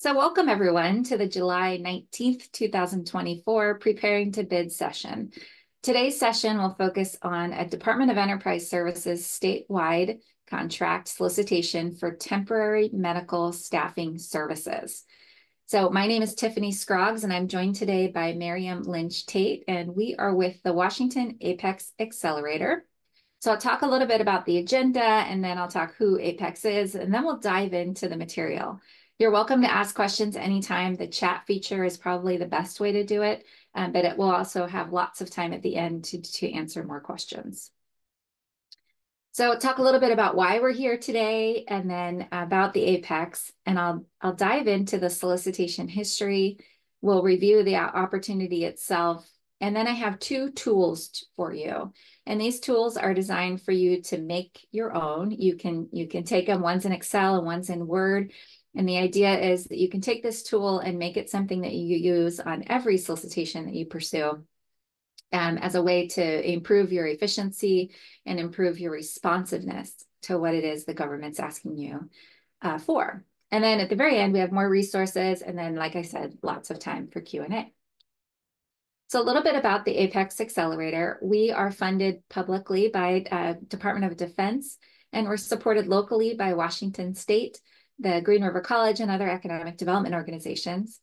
So welcome everyone to the July 19th, 2024 Preparing to Bid session. Today's session will focus on a Department of Enterprise Services statewide contract solicitation for temporary medical staffing services. So my name is Tiffany Scroggs, and I'm joined today by Miriam Lynch-Tate, and we are with the Washington Apex Accelerator. So I'll talk a little bit about the agenda, and then I'll talk who Apex is, and then we'll dive into the material. You're welcome to ask questions anytime. The chat feature is probably the best way to do it, but it will also have lots of time at the end to answer more questions. So talk a little bit about why we're here today, and then about the Apex, and I'll dive into the solicitation history. We'll review the opportunity itself, and then I have two tools for you. And these tools are designed for you to make your own. You can take them, one's in Excel and one's in Word. And the idea is that you can take this tool and make it something that you use on every solicitation that you pursue, as a way to improve your efficiency and improve your responsiveness to what it is the government's asking you for. And then at the very end, we have more resources. And then, like I said, lots of time for Q&A. So a little bit about the Apex Accelerator. We are funded publicly by Department of Defense, and we're supported locally by Washington State, the Green River College, and other academic development organizations.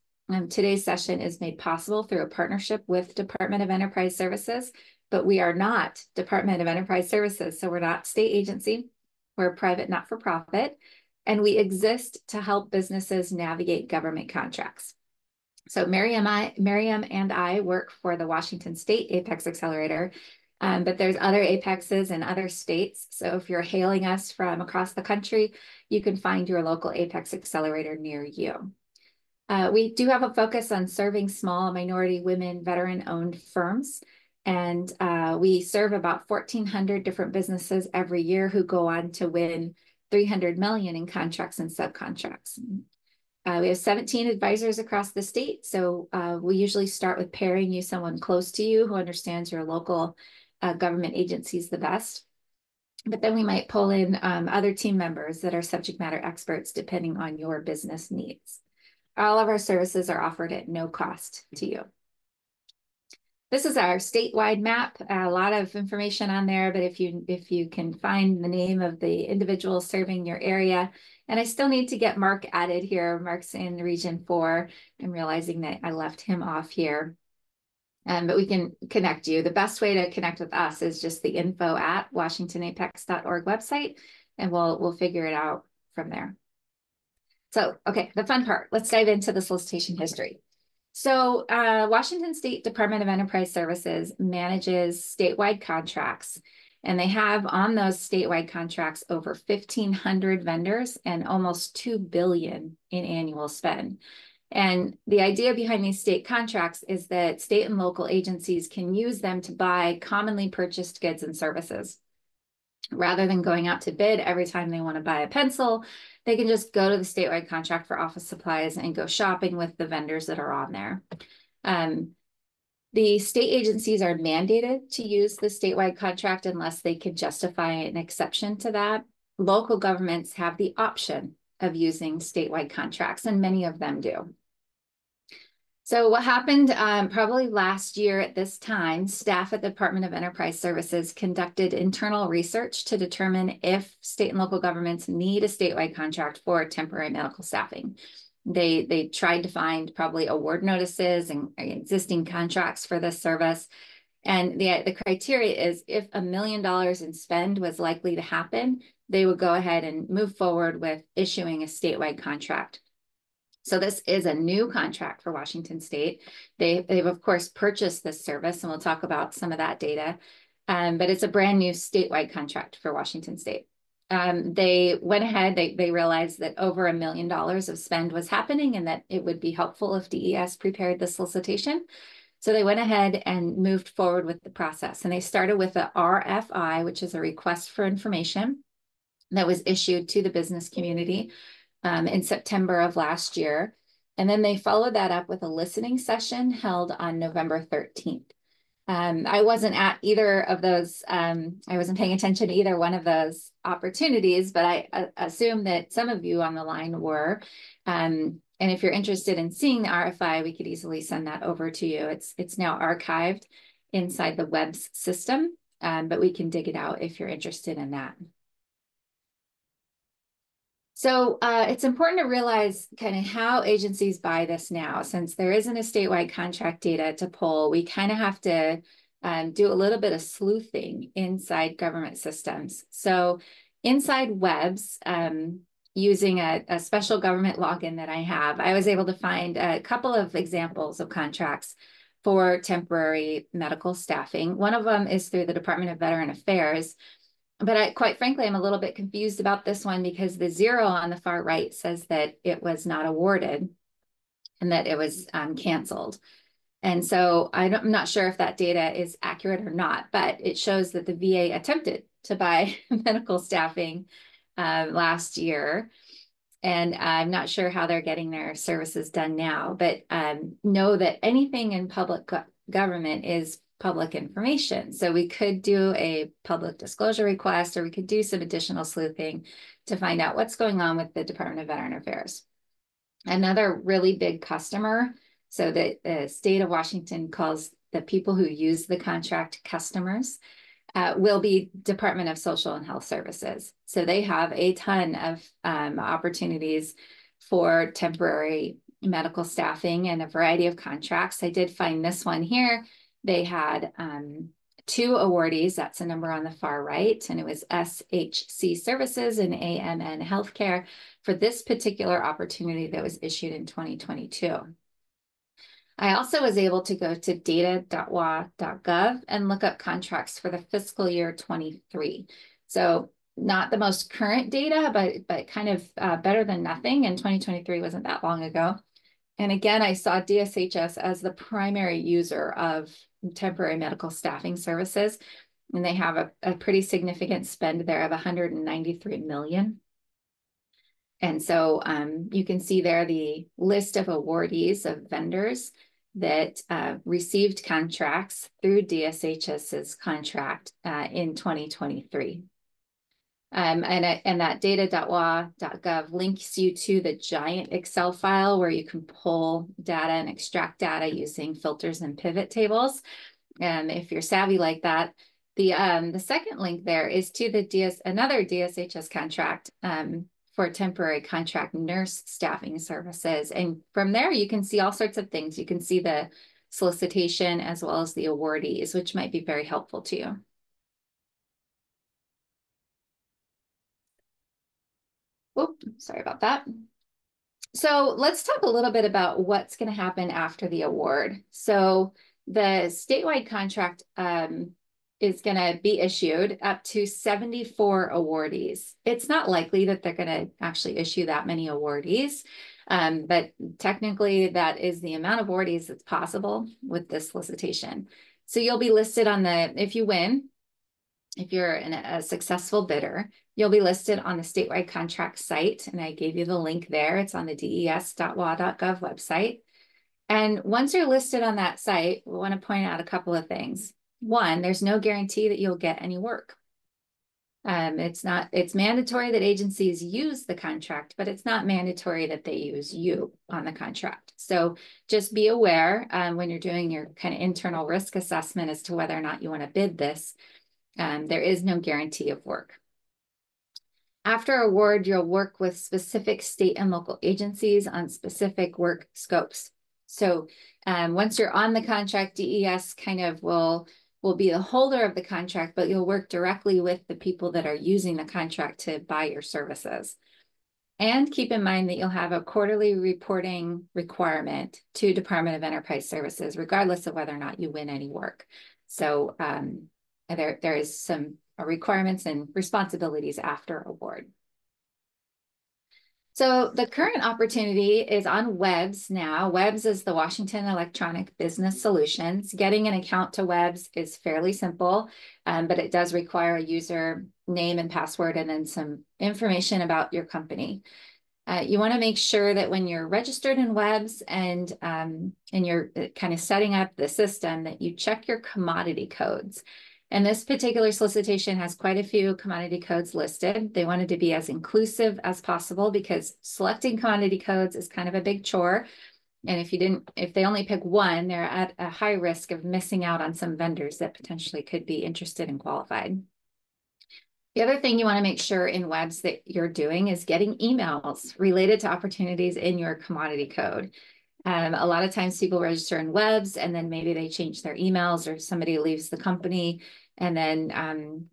Today's session is made possible through a partnership with Department of Enterprise Services, but we are not Department of Enterprise Services, so we're not state agency. We're a private not-for-profit, and we exist to help businesses navigate government contracts. So Miriam and I work for the Washington State Apex Accelerator, but there's other Apexes in other states. So if you're hailing us from across the country, you can find your local Apex Accelerator near you. We do have a focus on serving small, minority, women, veteran-owned firms. And we serve about 1,400 different businesses every year who go on to win $300 million in contracts and subcontracts. We have 17 advisors across the state. So we usually start with pairing you someone close to you who understands your local government agencies the best. But then we might pull in other team members that are subject matter experts depending on your business needs. All of our services are offered at no cost to you. This is our statewide map. A lot of information on there, but if you can find the name of the individual serving your area, and I still need to get Mark added here. Mark's in Region 4. I'm realizing that I left him off here. But we can connect you. The best way to connect with us is just the info@washingtonapex.org website, and we'll figure it out from there. So, okay, the fun part. Let's dive into the solicitation history. So Washington State Department of Enterprise Services manages statewide contracts, and they have on those statewide contracts over 1,500 vendors and almost $2 billion in annual spend. And the idea behind these state contracts is that state and local agencies can use them to buy commonly purchased goods and services. Rather than going out to bid every time they want to buy a pencil, they can just go to the statewide contract for office supplies and go shopping with the vendors that are on there. The state agencies are mandated to use the statewide contract unless they can justify an exception to that. Local governments have the option of using statewide contracts, and many of them do. So what happened probably last year at this time, staff at the Department of Enterprise Services conducted internal research to determine if state and local governments need a statewide contract for temporary medical staffing. They tried to find probably award notices and existing contracts for this service. And the criteria is if $1 million in spend was likely to happen, they would go ahead and move forward with issuing a statewide contract. So this is a new contract for Washington State. They've of course purchased this service, and we'll talk about some of that data. But it's a brand new statewide contract for Washington State. They went ahead, they realized that over $1 million of spend was happening and that it would be helpful if DES prepared the solicitation. So they went ahead and moved forward with the process. And they started with a RFI, which is a request for information that was issued to the business community in September of last year. And then they followed that up with a listening session held on November 13th. I wasn't at either of those. I wasn't paying attention to either one of those opportunities, but I assume that some of you on the line were. And if you're interested in seeing the RFI, we could easily send that over to you. It's now archived inside the WEBS system, but we can dig it out if you're interested in that. So it's important to realize kind of how agencies buy this now. Since there isn't a statewide contract data to pull, we kind of have to do a little bit of sleuthing inside government systems. So inside WEBS, using a special government login that I have, I was able to find a couple of examples of contracts for temporary medical staffing. One of them is through the Department of Veteran Affairs. But quite frankly, I'm a little bit confused about this one because the 0 on the far right says that it was not awarded and that it was canceled. And so I'm not sure if that data is accurate or not, but it shows that the VA attempted to buy medical staffing last year. And I'm not sure how they're getting their services done now, but know that anything in public government is public information. So we could do a public disclosure request, or we could do some additional sleuthing to find out what's going on with the Department of Veteran Affairs. Another really big customer, so the state of Washington calls the people who use the contract customers, will be Department of Social and Health Services. So they have a ton of opportunities for temporary medical staffing and a variety of contracts. I did find this one here. They had 2 awardees, that's a number on the far right, and it was SHC Services and AMN Healthcare for this particular opportunity that was issued in 2022. I also was able to go to data.wa.gov and look up contracts for the fiscal year 23. So not the most current data, but kind of better than nothing. And 2023 wasn't that long ago. And again, I saw DSHS as the primary user of temporary medical staffing services. And they have a pretty significant spend there of $193 million. And so you can see there the list of awardees of vendors that received contracts through DSHS's contract in 2023. And that data.wa.gov links you to the giant Excel file where you can pull data and extract data using filters and pivot tables. And if you're savvy like that, the second link there is to another DSHS contract for temporary contract nurse staffing services. And from there, you can see all sorts of things. You can see the solicitation as well as the awardees, which might be very helpful to you. Whoop, sorry about that. So let's talk a little bit about what's going to happen after the award. So the statewide contract is going to be issued up to 74 awardees. It's not likely that they're going to actually issue that many awardees, but technically that is the amount of awardees that's possible with this solicitation. So you'll be listed on if you win, if you're a successful bidder, you'll be listed on the statewide contract site. And I gave you the link there. It's on the des.wa.gov website. And once you're listed on that site, we want to point out a couple of things. One, there's no guarantee that you'll get any work. It's mandatory that agencies use the contract, but it's not mandatory that they use you on the contract. So just be aware when you're doing your kind of internal risk assessment as to whether or not you want to bid this. There is no guarantee of work. After award, you'll work with specific state and local agencies on specific work scopes. So once you're on the contract, DES kind of will be the holder of the contract, but you'll work directly with the people that are using the contract to buy your services. And keep in mind that you'll have a quarterly reporting requirement to Department of Enterprise Services, regardless of whether or not you win any work. So there is some requirements and responsibilities after award. So the current opportunity is on WEBS now. WEBS is the Washington Electronic Business Solutions. Getting an account to WEBS is fairly simple, but it does require a user name and password and then some information about your company. You want to make sure that when you're registered in WEBS and you're kind of setting up the system that you check your commodity codes. And this particular solicitation has quite a few commodity codes listed. They wanted to be as inclusive as possible because selecting commodity codes is kind of a big chore. And if they only pick one, they're at a high risk of missing out on some vendors that potentially could be interested and qualified. The other thing you want to make sure in webs that you're doing is getting emails related to opportunities in your commodity code. A lot of times people register in webs and then maybe they change their emails or somebody leaves the company and then,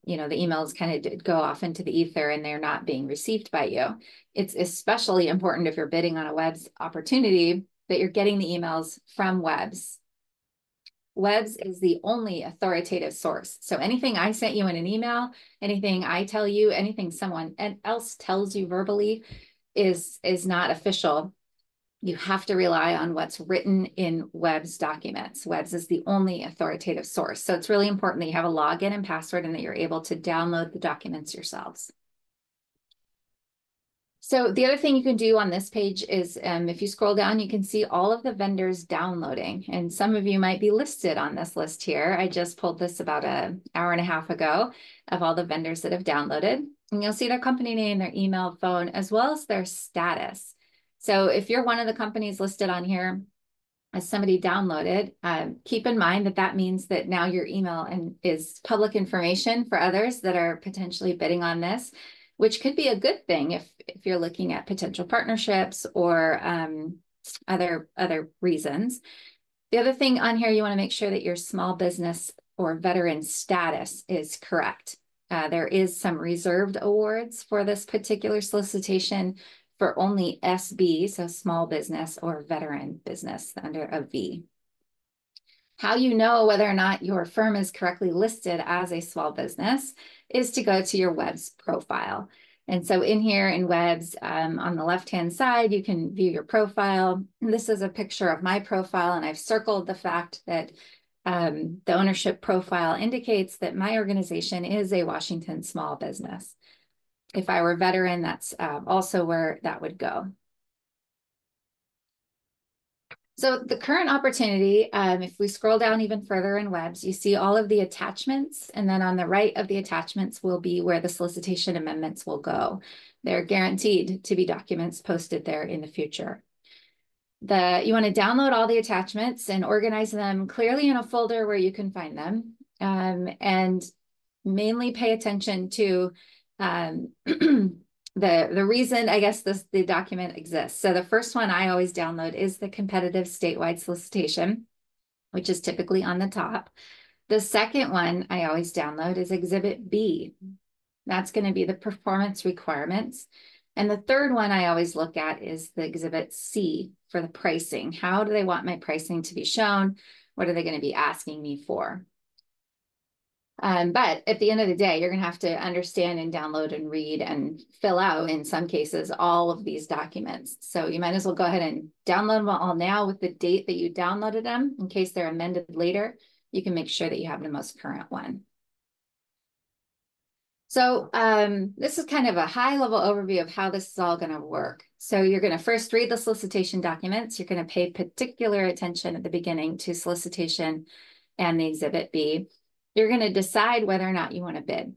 the emails kind of go off into the ether and they're not being received by you. It's especially important if you're bidding on a webs opportunity that you're getting the emails from webs. Webs is the only authoritative source. So anything I sent you in an email, anything I tell you, anything someone else tells you verbally is not official. You have to rely on what's written in webs documents. Webs is the only authoritative source. So it's really important that you have a login and password and that you're able to download the documents yourselves. So the other thing you can do on this page is if you scroll down, you can see all of the vendors downloading. And some of you might be listed on this list here. I just pulled this about an hour and a half ago of all the vendors that have downloaded. And you'll see their company name, their email, phone, as well as their status. So if you're one of the companies listed on here as somebody downloaded, keep in mind that that means that now your email is public information for others that are potentially bidding on this, which could be a good thing if you're looking at potential partnerships or other reasons. The other thing on here, you want to make sure that your small business or veteran status is correct. There is some reserved awards for this particular solicitation for only SB, so small business or veteran business under a V. How you know whether or not your firm is correctly listed as a small business is to go to your webs profile. And so in here in webs, on the left-hand side, you can view your profile. And this is a picture of my profile, and I've circled the fact that the ownership profile indicates that my organization is a Washington small business. If I were veteran, that's also where that would go. So the current opportunity, if we scroll down even further in webs, you see all of the attachments, and then on the right of the attachments will be where the solicitation amendments will go. They're guaranteed to be documents posted there in the future. You want to download all the attachments and organize them clearly in a folder where you can find them, and mainly pay attention to the reason, I guess, the document exists. So the first one I always download is the competitive statewide solicitation, which is typically on the top. The second one I always download is Exhibit B. That's going to be the performance requirements. And the third one I always look at is the Exhibit C for the pricing. How do they want my pricing to be shown? What are they going to be asking me for? But at the end of the day, you're going to have to understand and download and read and fill out, in some cases, all of these documents. So you might as well go ahead and download them all now with the date that you downloaded them. In case they're amended later, you can make sure that you have the most current one. So this is kind of a high-level overview of how this is all going to work. So you're going to first read the solicitation documents. You're going to pay particular attention at the beginning to solicitation and the Exhibit B. You're going to decide whether or not you want to bid.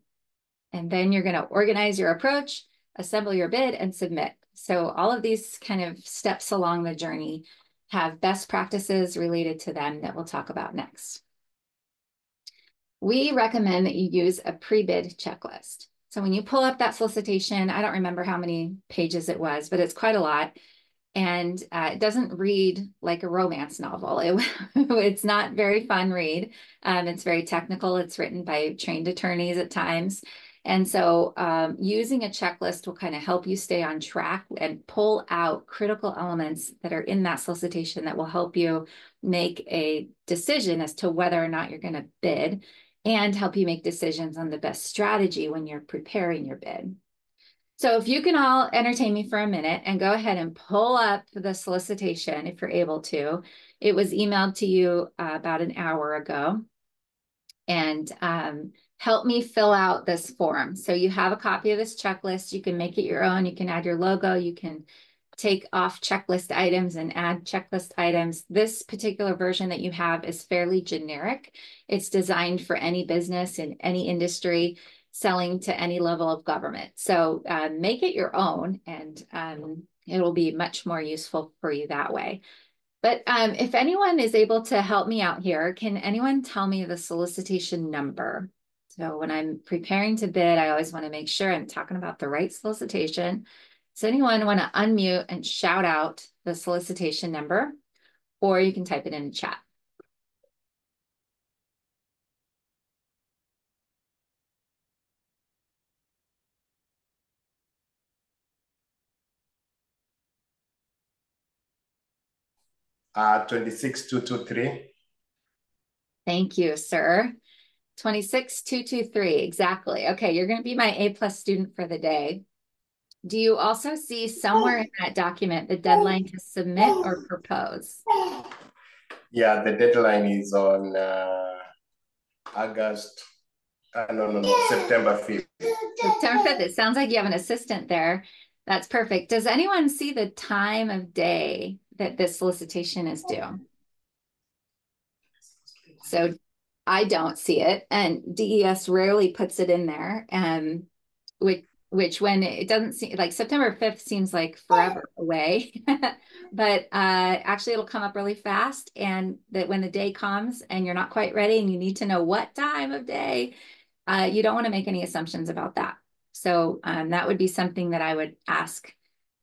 And then you're going to organize your approach, assemble your bid, and submit. So all of these kind of steps along the journey have best practices related to them that we'll talk about next. We recommend that you use a pre-bid checklist. So when you pull up that solicitation, I don't remember how many pages it was, but it's quite a lot. And it doesn't read like a romance novel. It's not very fun read. It's very technical. It's written by trained attorneys at times. And so using a checklist will kind of help you stay on track and pull out critical elements that are in that solicitation that will help you make a decision as to whether or not you're going to bid, and help you make decisions on the best strategy when you're preparing your bid. So if you can all entertain me for a minute and go ahead and pull up the solicitation, if you're able to. It was emailed to you about an hour ago. And help me fill out this form. So you have a copy of this checklist. You can make it your own. You can add your logo. You can take off checklist items and add checklist items. This particular version that you have is fairly generic. It's designed for any business in any industry selling to any level of government. So make it your own, and it'll be much more useful for you that way. But if anyone is able to help me out here, can anyone tell me the solicitation number? So when I'm preparing to bid, I always want to make sure I'm talking about the right solicitation. Does anyone want to unmute and shout out the solicitation number? Or you can type it in the chat. Uh, 26223. Thank you, sir. 26223, exactly. Okay, you're going to be my A+ student for the day. Do you also see somewhere in that document the deadline to submit or propose? Yeah, the deadline is on September 5th. September 5th. It sounds like you have an assistant there. That's perfect. Does anyone see the time of day that this solicitation is due? So I don't see it, and DES rarely puts it in there. Which when it doesn't seem like September 5th seems like forever away, but actually it'll come up really fast. And that when the day comes and you're not quite ready and you need to know what time of day, you don't want to make any assumptions about that. So that would be something that I would ask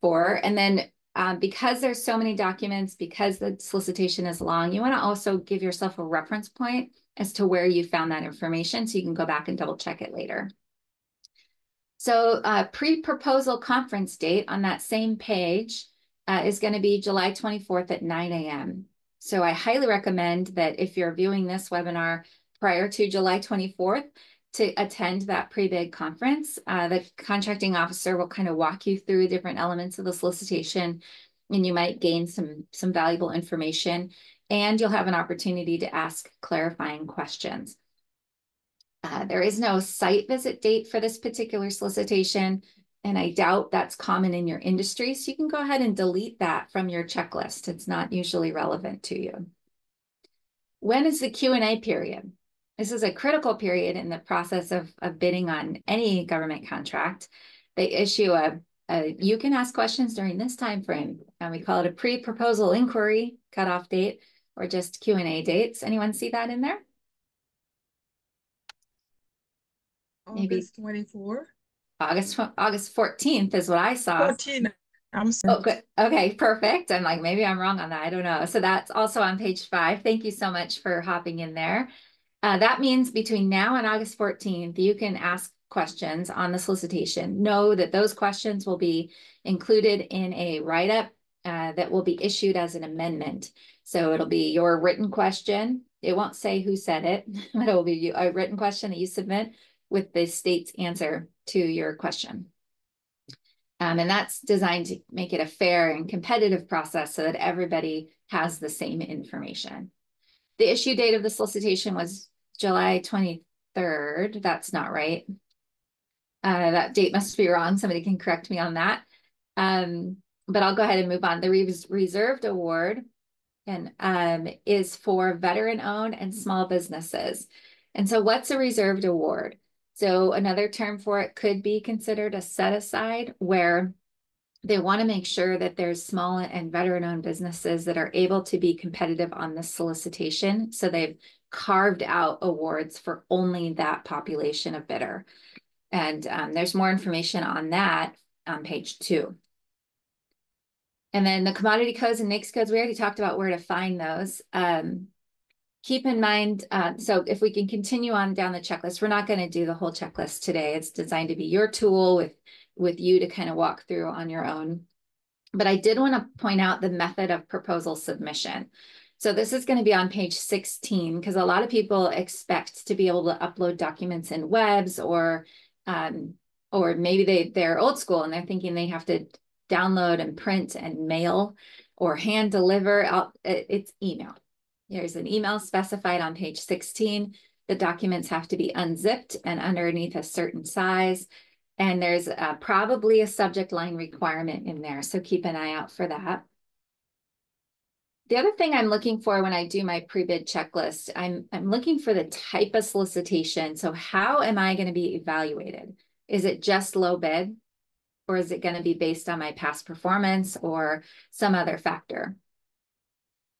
for. And then because there's so many documents, because the solicitation is long, you want to also give yourself a reference point as to where you found that information so you can go back and double check it later. So pre-proposal conference date on that same page is going to be July 24th at 9 a.m. So I highly recommend that if you're viewing this webinar prior to July 24th, to attend that pre-bid conference. The contracting officer will kind of walk you through different elements of the solicitation, and you might gain some valuable information, and you'll have an opportunity to ask clarifying questions. There is no site visit date for this particular solicitation, and I doubt that's common in your industry, so you can go ahead and delete that from your checklist. It's not usually relevant to you. When is the Q&A period? This is a critical period in the process of bidding on any government contract. They issue you can ask questions during this time frame, and we call it a pre-proposal inquiry cutoff date, or just Q&A dates. Anyone see that in there? Maybe August 24th. August 14th is what I saw. 14. I'm sorry. Oh, good. Okay, perfect. I'm like, maybe I'm wrong on that. I don't know. So that's also on page 5. Thank you so much for hopping in there. That means between now and August 14th, you can ask questions on the solicitation. Know that those questions will be included in a write-up that will be issued as an amendment. So it'll be your written question. It won't say who said it, but it will be a written question that you submit with the state's answer to your question. And that's designed to make it a fair and competitive process so that everybody has the same information. The issue date of the solicitation was July 23rd. That's not right. That date must be wrong. Somebody can correct me on that. But I'll go ahead and move on. The reserved award is for veteran-owned and small businesses. And so what's a reserved award? So another term for it could be considered a set-aside, where they want to make sure that there's small and veteran-owned businesses that are able to be competitive on this solicitation. So they've carved out awards for only that population of bidder. And there's more information on that on page 2. And then the commodity codes and NAICS codes, we already talked about where to find those. Keep in mind, so if we can continue on down the checklist, we're not going to do the whole checklist today. It's designed to be your tool with you to kind of walk through on your own. But I did want to point out the method of proposal submission. So this is going to be on page 16, because a lot of people expect to be able to upload documents in webs, or maybe they're old school and they're thinking they have to download and print and mail or hand deliver. It's email. There's an email specified on page 16. The documents have to be unzipped and underneath a certain size. And there's probably a subject line requirement in there, so keep an eye out for that. The other thing I'm looking for when I do my pre-bid checklist, I'm looking for the type of solicitation. So how am I going to be evaluated? Is it just low bid, or is it going to be based on my past performance or some other factor?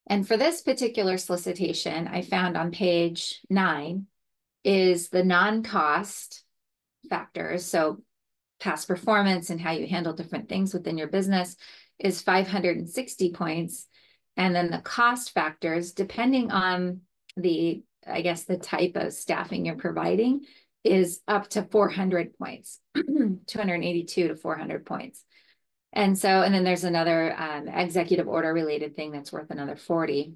And for this particular solicitation, I found on page 9 is the non-cost factors. So past performance and how you handle different things within your business is 560 points. And then the cost factors, depending on the, I guess, the type of staffing you're providing, is up to 400 points, 282 to 400 points. And then there's another executive order related thing that's worth another 40.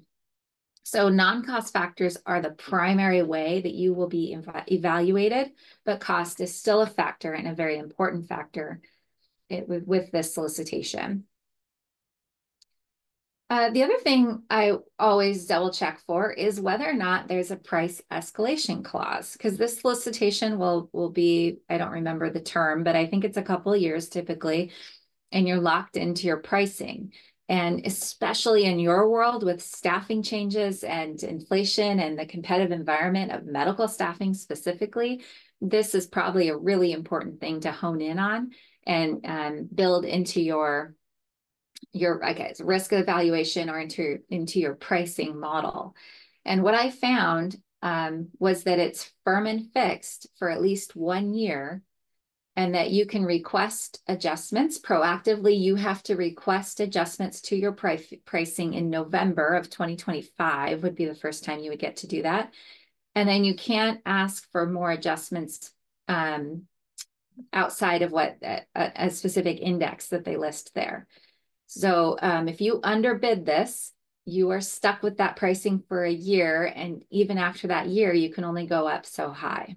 So non-cost factors are the primary way that you will be evaluated, but cost is still a factor and a very important factor with this solicitation. The other thing I always double check for is whether or not there's a price escalation clause, because this solicitation will be, I don't remember the term, but I think it's a couple of years typically, and you're locked into your pricing. And especially in your world with staffing changes and inflation and the competitive environment of medical staffing specifically, this is probably a really important thing to hone in on and build into your I guess, risk evaluation or into your pricing model. And what I found was that it's firm and fixed for at least 1 year, and that you can request adjustments proactively. You have to request adjustments to your pricing in November of 2025 would be the first time you would get to do that. And then you can't ask for more adjustments outside of what a specific index that they list there. So if you underbid this, you are stuck with that pricing for a year. And even after that year, you can only go up so high.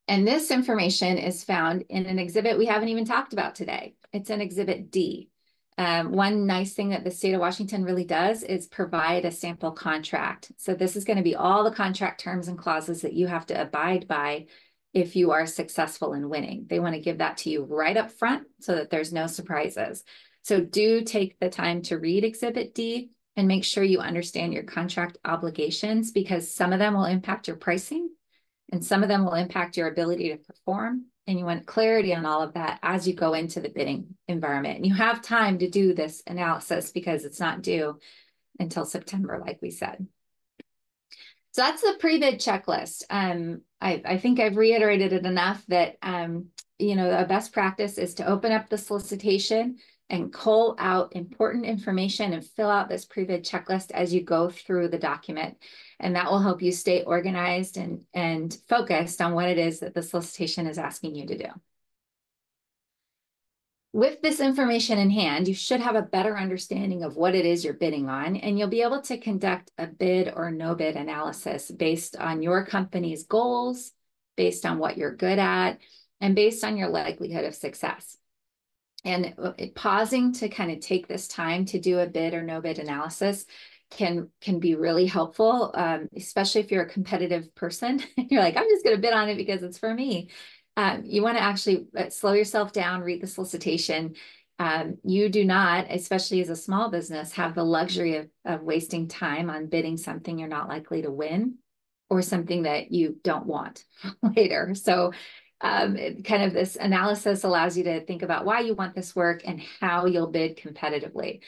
And this information is found in an exhibit we haven't even talked about today. It's an Exhibit D. One nice thing that the state of Washington really does is provide a sample contract. So this is going to be all the contract terms and clauses that you have to abide by if you are successful in winning. They want to give that to you right up front so that there's no surprises. So do take the time to read Exhibit D and make sure you understand your contract obligations, because some of them will impact your pricing and some of them will impact your ability to perform. And you want clarity on all of that as you go into the bidding environment. And you have time to do this analysis because it's not due until September, like we said. So that's the pre-bid checklist. I think I've reiterated it enough that, a best practice is to open up the solicitation and cull out important information and fill out this pre-bid checklist as you go through the document. And that will help you stay organized and focused on what it is that the solicitation is asking you to do. With this information in hand, you should have a better understanding of what it is you're bidding on, and you'll be able to conduct a bid or no bid analysis based on your company's goals, based on what you're good at, and based on your likelihood of success. And pausing to kind of take this time to do a bid or no bid analysis can be really helpful, especially if you're a competitive person. You're like, I'm just going to bid on it because it's for me. You want to actually slow yourself down, read the solicitation. You do not, especially as a small business, have the luxury of wasting time on bidding something you're not likely to win or something that you don't want later. So kind of this analysis allows you to think about why you want this work and how you'll bid competitively.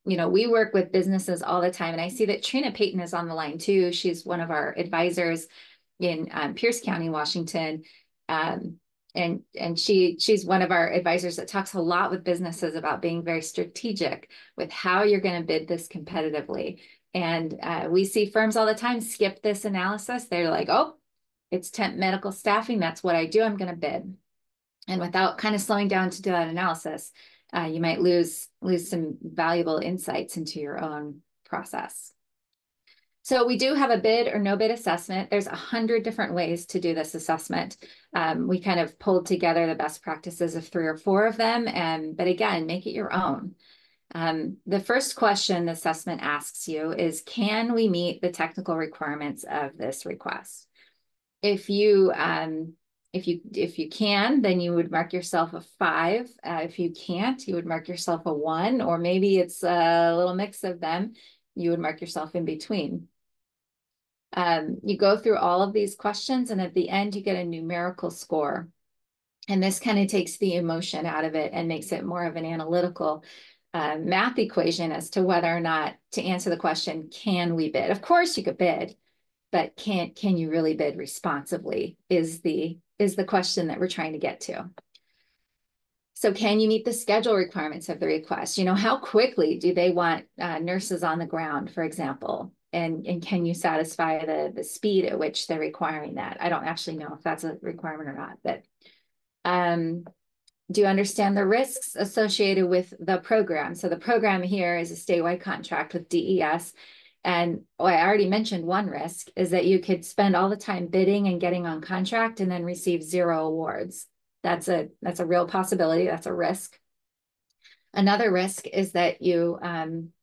We work with businesses all the time, and I see that Trina Payton is on the line too. She's one of our advisors in Pierce County, Washington. And she's one of our advisors that talks a lot with businesses about being very strategic with how you're going to bid this competitively. And we see firms all the time skip this analysis. They're like, oh, it's temp medical staffing. That's what I do. I'm going to bid. And without kind of slowing down to do that analysis, you might lose some valuable insights into your own process. So we do have a bid or no bid assessment. There's 100 different ways to do this assessment. We kind of pulled together the best practices of 3 or 4 of them. But again, make it your own. The first question the assessment asks you is, can we meet the technical requirements of this request? If you If you can, then you would mark yourself a 5. If you can't, you would mark yourself a 1, or maybe it's a little mix of them. You would mark yourself in between. You go through all of these questions, and at the end, you get a numerical score. And this kind of takes the emotion out of it and makes it more of an analytical math equation as to whether or not to answer the question, can we bid? Of course you could bid, but can you really bid responsibly is the question that we're trying to get to. So can you meet the schedule requirements of the request? You know, how quickly do they want nurses on the ground, for example? And can you satisfy the speed at which they're requiring that? I don't actually know if that's a requirement or not, but do you understand the risks associated with the program? So the program here is a statewide contract with DES. And I already mentioned one risk is that you could spend all the time bidding and getting on contract and then receive 0 awards. That's a real possibility. That's a risk. Another risk is that you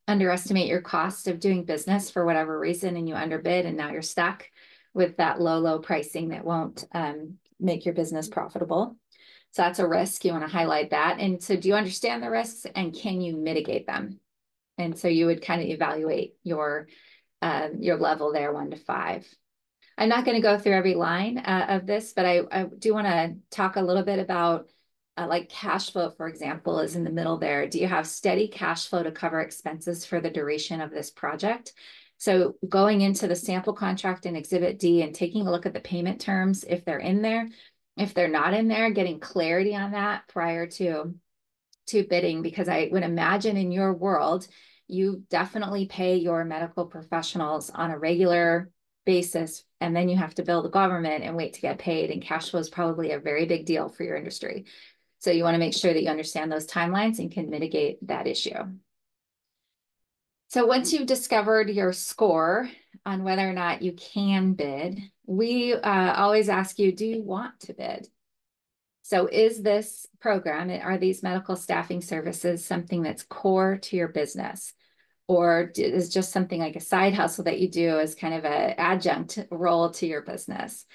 underestimate your cost of doing business for whatever reason, and you underbid, and now you're stuck with that low pricing that won't make your business profitable. So that's a risk. You want to highlight that. And so do you understand the risks, and can you mitigate them? And so you would kind of evaluate your level there, 1 to 5. I'm not going to go through every line of this, but I do want to talk a little bit about like cash flow, for example, is in the middle there. Do you have steady cash flow to cover expenses for the duration of this project? So going into the sample contract in Exhibit D and taking a look at the payment terms, if they're in there, if they're not in there, getting clarity on that prior to bidding, because I would imagine in your world, you definitely pay your medical professionals on a regular basis, and then you have to bill the government and wait to get paid, and cash flow is probably a very big deal for your industry. So you want to make sure that you understand those timelines and can mitigate that issue. So once you've discovered your score on whether or not you can bid, we always ask you, do you want to bid? So is this program, are these medical staffing services something that's core to your business? Or is just something like a side hustle that you do as kind of an adjunct role to your business?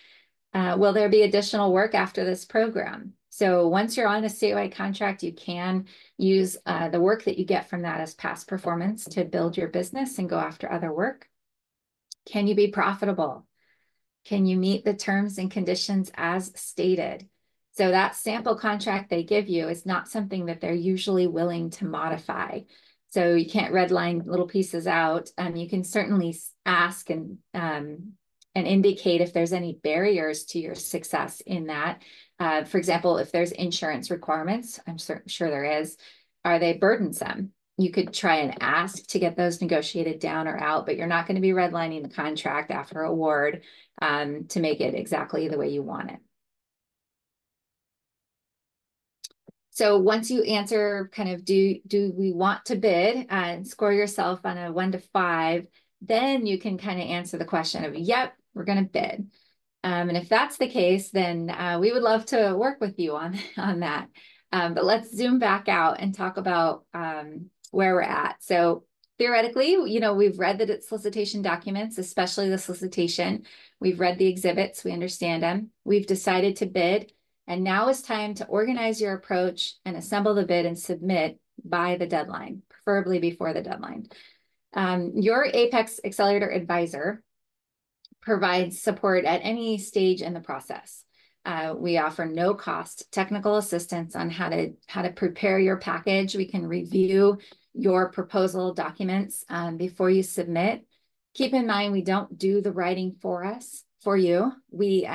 Will there be additional work after this program? So once you're on a statewide contract, you can use the work that you get from that as past performance to build your business and go after other work. Can you be profitable? Can you meet the terms and conditions as stated? So that sample contract they give you is not something that they're usually willing to modify. So you can't redline little pieces out. You can certainly ask and indicate if there's any barriers to your success in that. For example, if there's insurance requirements, I'm sure there is, are they burdensome? You could try and ask to get those negotiated down or out, but you're not going to be redlining the contract after award to make it exactly the way you want it. So once you answer kind of, do we want to bid and score yourself on a 1 to 5, then you can kind of answer the question of, yep, we're going to bid. And if that's the case, then we would love to work with you on that. But let's zoom back out and talk about where we're at. So theoretically, you know, we've read the solicitation documents, especially the solicitation. We've read the exhibits. We understand them. We've decided to bid. And now it's time to organize your approach and assemble the bid and submit by the deadline, preferably before the deadline. Your Apex Accelerator advisor provides support at any stage in the process. We offer no cost technical assistance on how to prepare your package. We can review your proposal documents before you submit. Keep in mind, we don't do the writing for you. We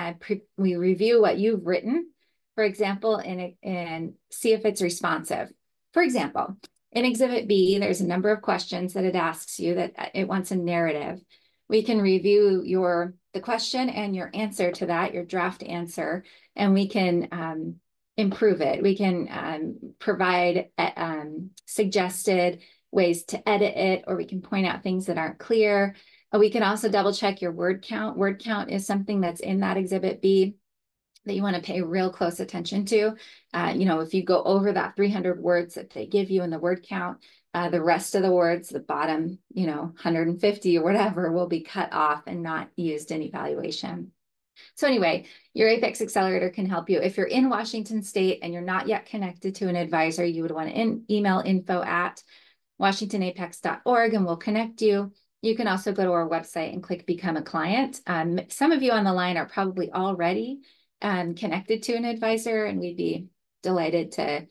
review what you've written, for example, and see if it's responsive. For example, in Exhibit B, there's a number of questions that it asks you that it wants a narrative. We can review the question and your answer to that, your draft answer, and we can improve it. We can provide suggested ways to edit it, or we can point out things that aren't clear. We can also double check your word count. Word count is something that's in that Exhibit B that you want to pay real close attention to. You know, if you go over that 300 words that they give you in the word count, the rest of the words, the bottom, you know, 150 or whatever, will be cut off and not used in evaluation. So anyway, your Apex Accelerator can help you. If you're in Washington State and you're not yet connected to an advisor, you would want to email info@washingtonapex.org and we'll connect you. You can also go to our website and click Become a Client. Some of you on the line are probably already connected to an advisor, and we'd be delighted to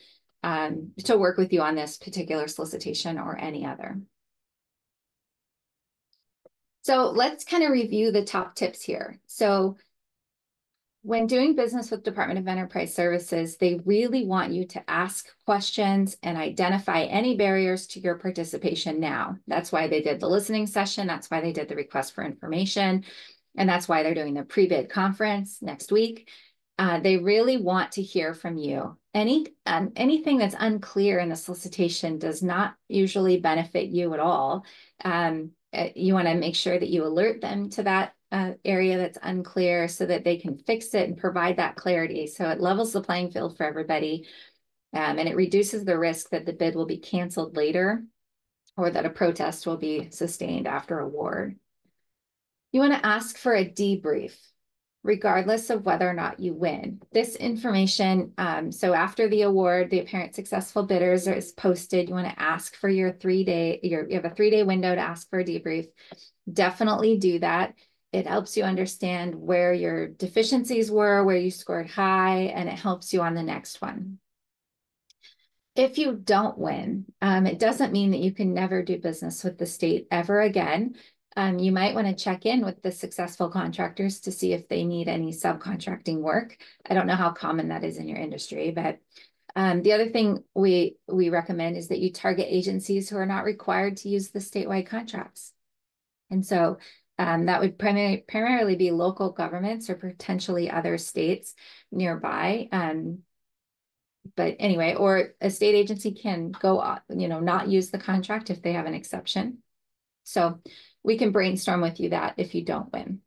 work with you on this particular solicitation or any other. So let's kind of review the top tips here. So when doing business with Department of Enterprise Services, they really want you to ask questions and identify any barriers to your participation now. That's why they did the listening session. That's why they did the request for information. And that's why they're doing the pre-bid conference next week. They really want to hear from you. Anything that's unclear in the solicitation does not usually benefit you at all. You want to make sure that you alert them to that area that's unclear so that they can fix it and provide that clarity. So it levels the playing field for everybody, and it reduces the risk that the bid will be canceled later or that a protest will be sustained after award. You want to ask for a debrief, regardless of whether or not you win. This information, so after the award, the apparent successful bidders is posted. You want to ask for your 3-day, you have a 3-day window to ask for a debrief. Definitely do that. It helps you understand where your deficiencies were, where you scored high, and it helps you on the next one. If you don't win, it doesn't mean that you can never do business with the state ever again. You might want to check in with the successful contractors to see if they need any subcontracting work. I don't know how common that is in your industry, but the other thing we recommend is that you target agencies who are not required to use the statewide contracts. And so that would primarily be local governments or potentially other states nearby. But anyway, or a state agency can go, not use the contract if they have an exception. So we can brainstorm with you that if you don't win.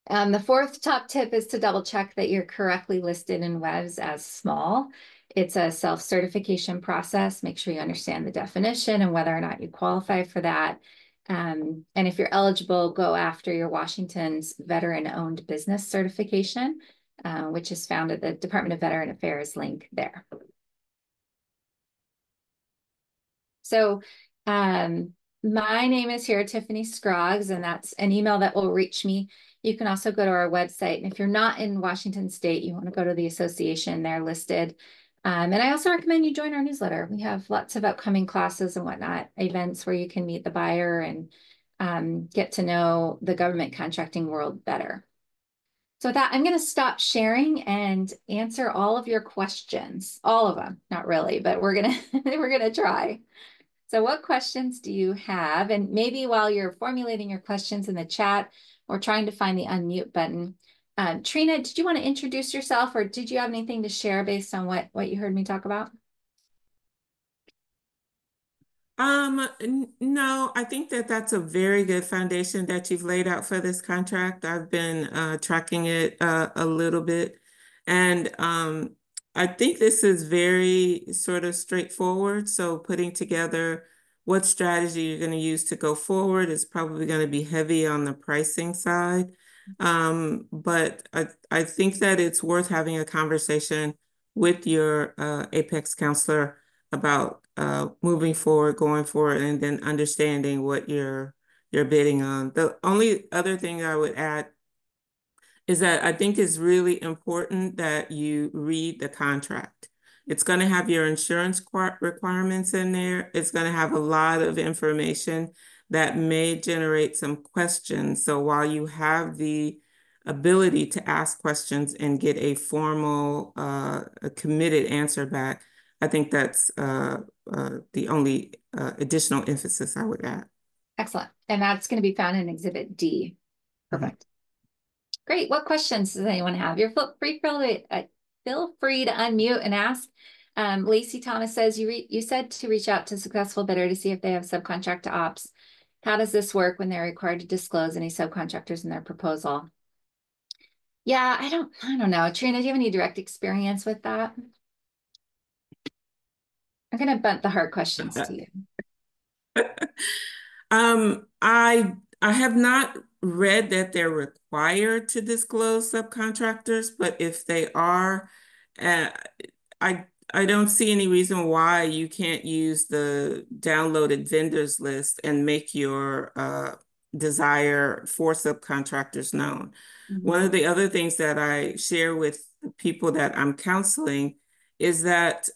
The fourth top tip is to double check that you're correctly listed in WEVs as small. It's a self-certification process. Make sure you understand the definition and whether or not you qualify for that. And if you're eligible, go after your Washington's veteran-owned business certification, which is found at the Department of Veteran Affairs link there. So my name is here, Tiffany Scroggs, and that's an email that will reach me. You can also go to our website. And if you're not in Washington State, you want to go to the association, they're listed. And I also recommend you join our newsletter. We have lots of upcoming classes and whatnot, events where you can meet the buyer and get to know the government contracting world better. So with that, I'm going to stop sharing and answer all of your questions, all of them, not really, but we're going to try. So what questions do you have? And maybe while you're formulating your questions in the chat or trying to find the unmute button, Trina, did you want to introduce yourself, or did you have anything to share based on what you heard me talk about? No, I think that's a very good foundation that you've laid out for this contract. I've been tracking it a little bit, and I think this is very sort of straightforward. So putting together what strategy you're going to use to go forward is probably going to be heavy on the pricing side. But I think that it's worth having a conversation with your Apex counselor about moving forward, going forward, and then understanding what you're bidding on. The only other thing I would add is that I think it's really important that you read the contract. It's going to have your insurance requirements in there. It's going to have a lot of information that may generate some questions. So while you have the ability to ask questions and get a formal, a committed answer back, I think that's the only additional emphasis I would add. Excellent. And that's going to be found in Exhibit D. Perfect. Great. What questions does anyone have? Feel free to unmute and ask. Lacey Thomas says, you said to reach out to successful bidder to see if they have subcontract to ops. How does this work when they're required to disclose any subcontractors in their proposal? Yeah, I don't know. Trina, do you have any direct experience with that? I'm going to bunt the hard questions to you. I have not read that they're required to disclose subcontractors, but if they are, uh, I don't see any reason why you can't use the downloaded vendors list and make your desire for subcontractors known. One of the other things that I share with the people that I'm counseling is that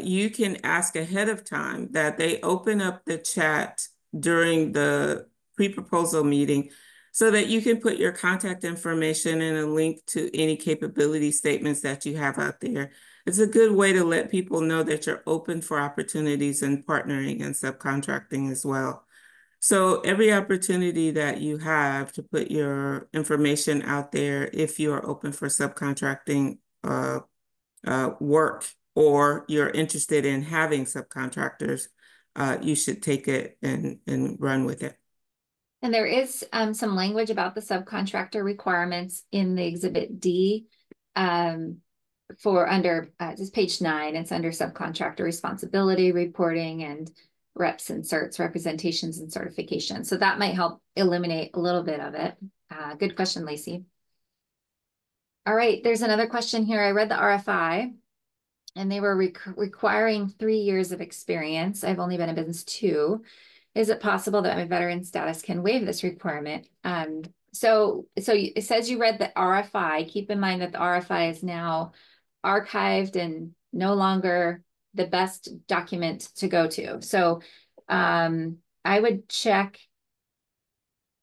you can ask ahead of time that they open up the chat during the pre-proposal meeting so that you can put your contact information and a link to any capability statements that you have out there. It's a good way to let people know that you're open for opportunities and partnering and subcontracting as well. So every opportunity that you have to put your information out there, if you are open for subcontracting work, or you're interested in having subcontractors, you should take it and run with it. And there is some language about the subcontractor requirements in the Exhibit D for under just page 9. It's under subcontractor responsibility reporting and reps and certs, representations and certification. So that might help eliminate a little bit of it. Good question, Lacey. All right, there's another question here. I read the RFI and they were requiring 3 years of experience. I've only been in business 2. Is it possible that my veteran status can waive this requirement? So it says you read the RFI. Keep in mind that the RFI is now archived and no longer the best document to go to. So I would check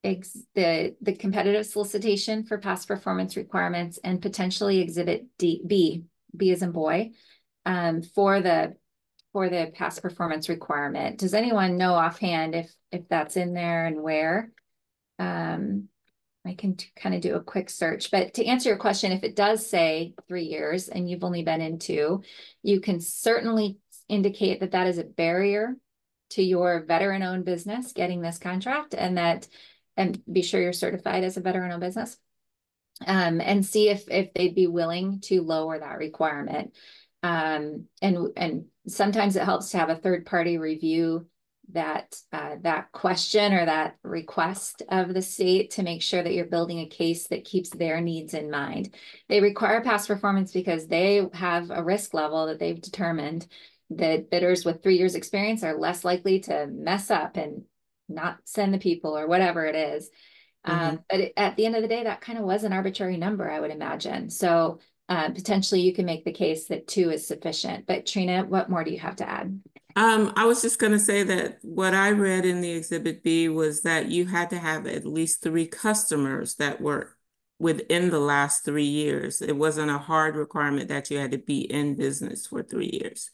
the competitive solicitation for past performance requirements and potentially Exhibit B as in boy, for the past performance requirement. Does anyone know offhand if that's in there and where? I can kind of do a quick search, but to answer your question, if it does say 3 years and you've only been in 2, you can certainly indicate that that is a barrier to your veteran-owned business getting this contract, and be sure you're certified as a veteran-owned business, and see if they'd be willing to lower that requirement. And sometimes it helps to have a third party review that question or that request of the state to make sure that you're building a case that keeps their needs in mind. They require past performance because they have a risk level that they've determined that bidders with 3 years experience are less likely to mess up and not send the people or whatever it is. But at the end of the day, that kind of was an arbitrary number, I would imagine. So potentially you can make the case that 2 is sufficient. But Trina, what more do you have to add? I was just going to say that what I read in the Exhibit B was that you had to have at least 3 customers that were within the last 3 years. It wasn't a hard requirement that you had to be in business for 3 years.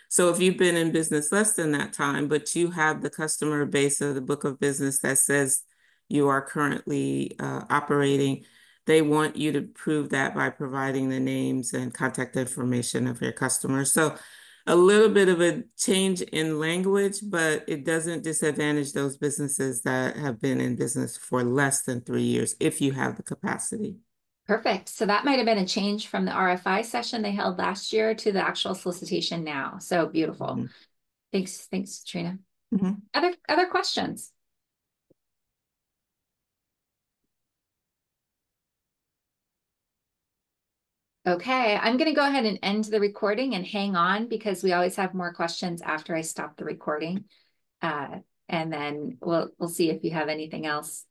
So if you've been in business less than that time, but you have the customer base of the book of business that says you are currently operating, they want you to prove that by providing the names and contact information of your customers. So a little bit of a change in language, but it doesn't disadvantage those businesses that have been in business for less than 3 years if you have the capacity. Perfect. So that might have been a change from the RFI session they held last year to the actual solicitation now. So beautiful. Thanks, Trina. Other questions? Okay, I'm going to go ahead and end the recording and hang on because we always have more questions after I stop the recording. And then we'll see if you have anything else